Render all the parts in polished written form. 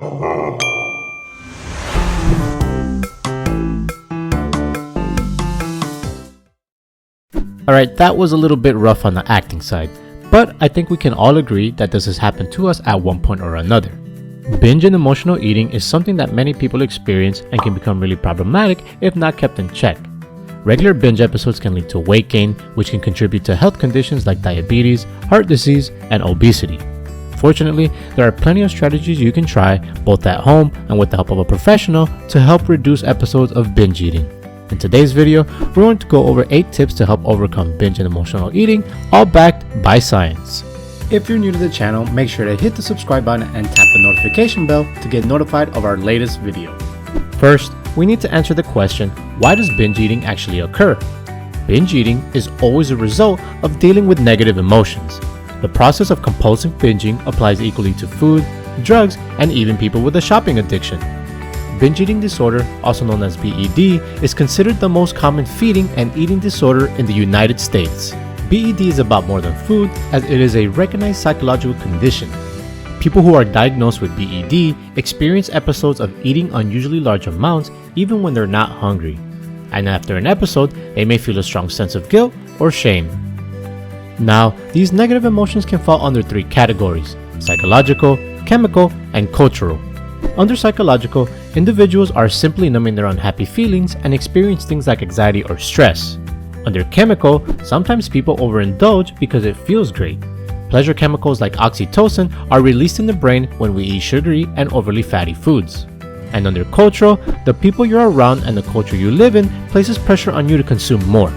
Alright, that was a little bit rough on the acting side, but I think we can all agree that this has happened to us at one point or another. Binge and emotional eating is something that many people experience and can become really problematic if not kept in check. Regular binge episodes can lead to weight gain, which can contribute to health conditions like diabetes, heart disease, and obesity. Fortunately, there are plenty of strategies you can try, both at home and with the help of a professional, to help reduce episodes of binge eating. In today's video, we're going to go over 8 tips to help overcome binge and emotional eating, all backed by science. If you're new to the channel, make sure to hit the subscribe button and tap the notification bell to get notified of our latest video. First, we need to answer the question, why does binge eating actually occur? Binge eating is always a result of dealing with negative emotions. The process of compulsive binging applies equally to food, drugs, and even people with a shopping addiction. Binge eating disorder, also known as BED, is considered the most common feeding and eating disorder in the United States. BED is about more than food, as it is a recognized psychological condition. People who are diagnosed with BED experience episodes of eating unusually large amounts even when they're not hungry. And after an episode, they may feel a strong sense of guilt or shame. Now, these negative emotions can fall under 3 categories: psychological, chemical, and cultural. Under psychological, individuals are simply numbing their unhappy feelings and experience things like anxiety or stress. Under chemical, sometimes people overindulge because it feels great. Pleasure chemicals like oxytocin are released in the brain when we eat sugary and overly fatty foods. And under cultural, the people you're around and the culture you live in places pressure on you to consume more.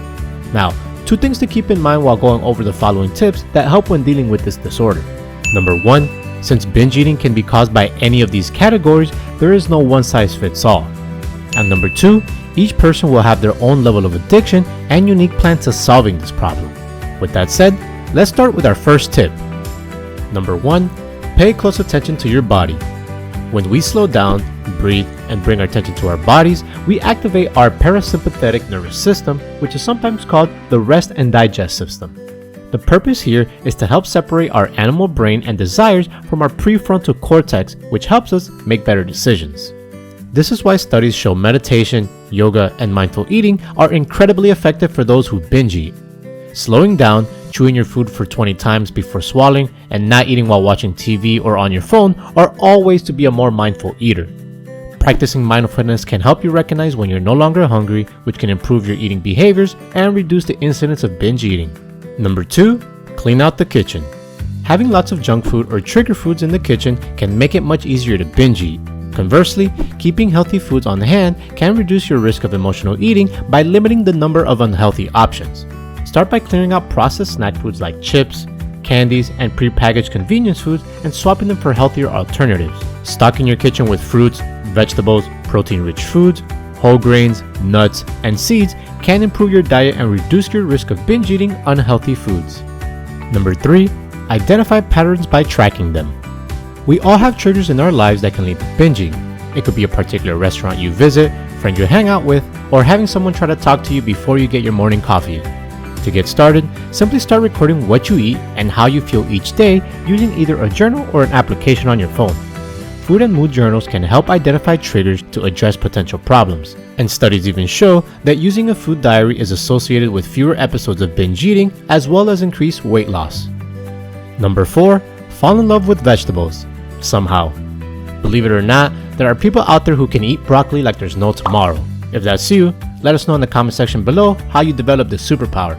Now, 2 things to keep in mind while going over the following tips that help when dealing with this disorder. Number 1, since binge eating can be caused by any of these categories, there is no one-size-fits-all. And number 2, each person will have their own level of addiction and unique plan to solving this problem. With that said, let's start with our first tip. Number 1, pay close attention to your body. When we slow down, breathe, and bring our attention to our bodies, we activate our parasympathetic nervous system, which is sometimes called the rest and digest system. The purpose here is to help separate our animal brain and desires from our prefrontal cortex, which helps us make better decisions. This is why studies show meditation, yoga, and mindful eating are incredibly effective for those who binge eat. Slowing down, chewing your food for 20 times before swallowing, and not eating while watching TV or on your phone are all ways to be a more mindful eater. Practicing mindfulness can help you recognize when you're no longer hungry, which can improve your eating behaviors and reduce the incidence of binge eating. Number 2, clean out the kitchen. Having lots of junk food or trigger foods in the kitchen can make it much easier to binge eat. Conversely, keeping healthy foods on hand can reduce your risk of emotional eating by limiting the number of unhealthy options. Start by clearing out processed snack foods like chips, candies, and prepackaged convenience foods and swapping them for healthier alternatives. Stocking your kitchen with fruits, vegetables, protein-rich foods, whole grains, nuts, and seeds can improve your diet and reduce your risk of binge eating unhealthy foods. Number 3, identify patterns by tracking them. We all have triggers in our lives that can lead to binging. It could be a particular restaurant you visit, friend you hang out with, or having someone try to talk to you before you get your morning coffee. To get started, simply start recording what you eat and how you feel each day using either a journal or an application on your phone. Food and mood journals can help identify triggers to address potential problems, and studies even show that using a food diary is associated with fewer episodes of binge eating as well as increased weight loss. Number 4, fall in love with vegetables. Somehow. Believe it or not, there are people out there who can eat broccoli like there's no tomorrow. If that's you, let us know in the comment section below how you developed this superpower.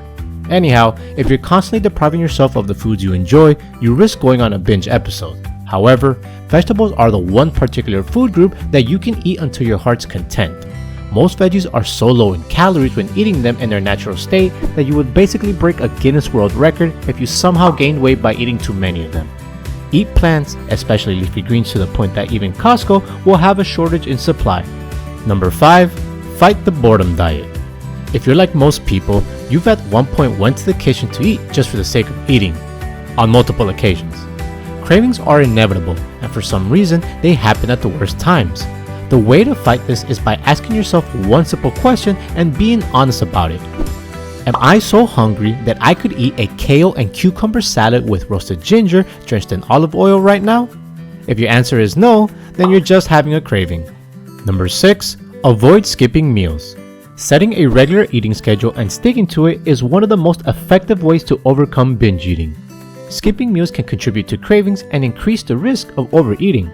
Anyhow, if you're constantly depriving yourself of the foods you enjoy, you risk going on a binge episode. However, vegetables are the one particular food group that you can eat until your heart's content. Most veggies are so low in calories when eating them in their natural state that you would basically break a Guinness World Record if you somehow gained weight by eating too many of them. Eat plants, especially leafy greens, to the point that even Costco will have a shortage in supply. Number 5, fight the boredom diet. If you're like most people, you've at one point went to the kitchen to eat just for the sake of eating, on multiple occasions. Cravings are inevitable, and for some reason, they happen at the worst times. The way to fight this is by asking yourself one simple question and being honest about it. Am I so hungry that I could eat a kale and cucumber salad with roasted ginger drenched in olive oil right now? If your answer is no, then you're just having a craving. Number 6. Avoid skipping meals. Setting a regular eating schedule and sticking to it is one of the most effective ways to overcome binge eating. Skipping meals can contribute to cravings and increase the risk of overeating.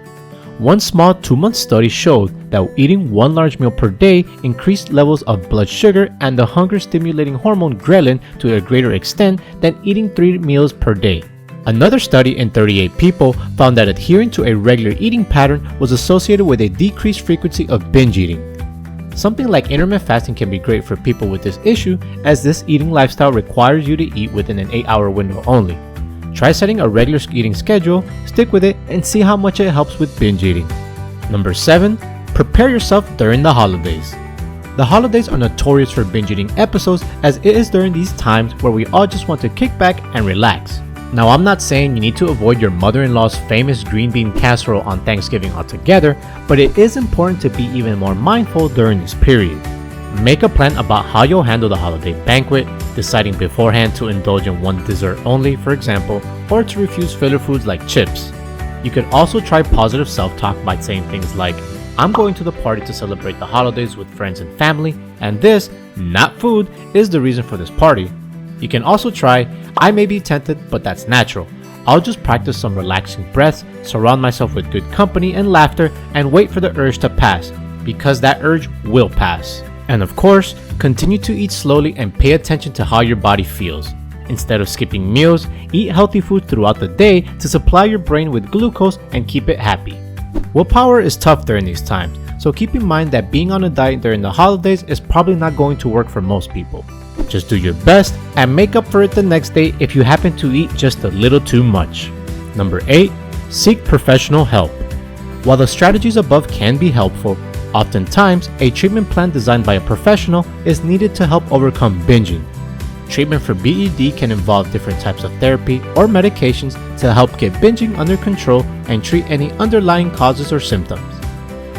One small 2-month study showed that eating one large meal per day increased levels of blood sugar and the hunger-stimulating hormone ghrelin to a greater extent than eating 3 meals per day. Another study in 38 people found that adhering to a regular eating pattern was associated with a decreased frequency of binge eating. Something like intermittent fasting can be great for people with this issue, as this eating lifestyle requires you to eat within an 8-hour window only. Try setting a regular eating schedule, stick with it, and see how much it helps with binge eating. Number 7. Prepare yourself during the holidays. The holidays are notorious for binge eating episodes, as it is during these times where we all just want to kick back and relax. Now, I'm not saying you need to avoid your mother-in-law's famous green bean casserole on Thanksgiving altogether, but it is important to be even more mindful during this period. Make a plan about how you'll handle the holiday banquet, deciding beforehand to indulge in one dessert only, for example, or to refuse filler foods like chips. You can also try positive self-talk by saying things like, I'm going to the party to celebrate the holidays with friends and family, and this, not food, is the reason for this party. You can also try, I may be tempted, but that's natural. I'll just practice some relaxing breaths, surround myself with good company and laughter, and wait for the urge to pass, because that urge will pass. And of course, continue to eat slowly and pay attention to how your body feels. Instead of skipping meals, eat healthy food throughout the day to supply your brain with glucose and keep it happy. Willpower is tough during these times, so keep in mind that being on a diet during the holidays is probably not going to work for most people. Just do your best and make up for it the next day if you happen to eat just a little too much. Number 8. Seek professional help. While the strategies above can be helpful, oftentimes a treatment plan designed by a professional is needed to help overcome binging. Treatment for BED can involve different types of therapy or medications to help get binging under control and treat any underlying causes or symptoms.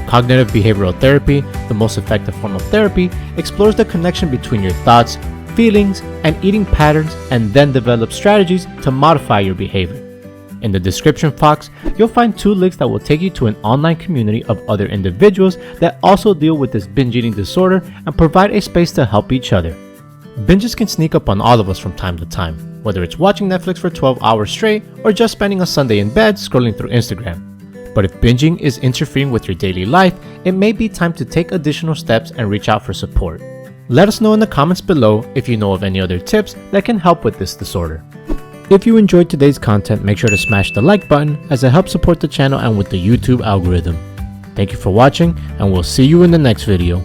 Cognitive behavioral therapy, the most effective form of therapy, explores the connection between your thoughts, feelings, and eating patterns, and then develops strategies to modify your behavior. In the description box, you'll find 2 links that will take you to an online community of other individuals that also deal with this binge eating disorder and provide a space to help each other. Binges can sneak up on all of us from time to time, whether it's watching Netflix for 12 hours straight or just spending a Sunday in bed scrolling through Instagram. But if binging is interfering with your daily life, it may be time to take additional steps and reach out for support. Let us know in the comments below if you know of any other tips that can help with this disorder. If you enjoyed today's content, make sure to smash the like button as it helps support the channel and with the YouTube algorithm. Thank you for watching, and we'll see you in the next video.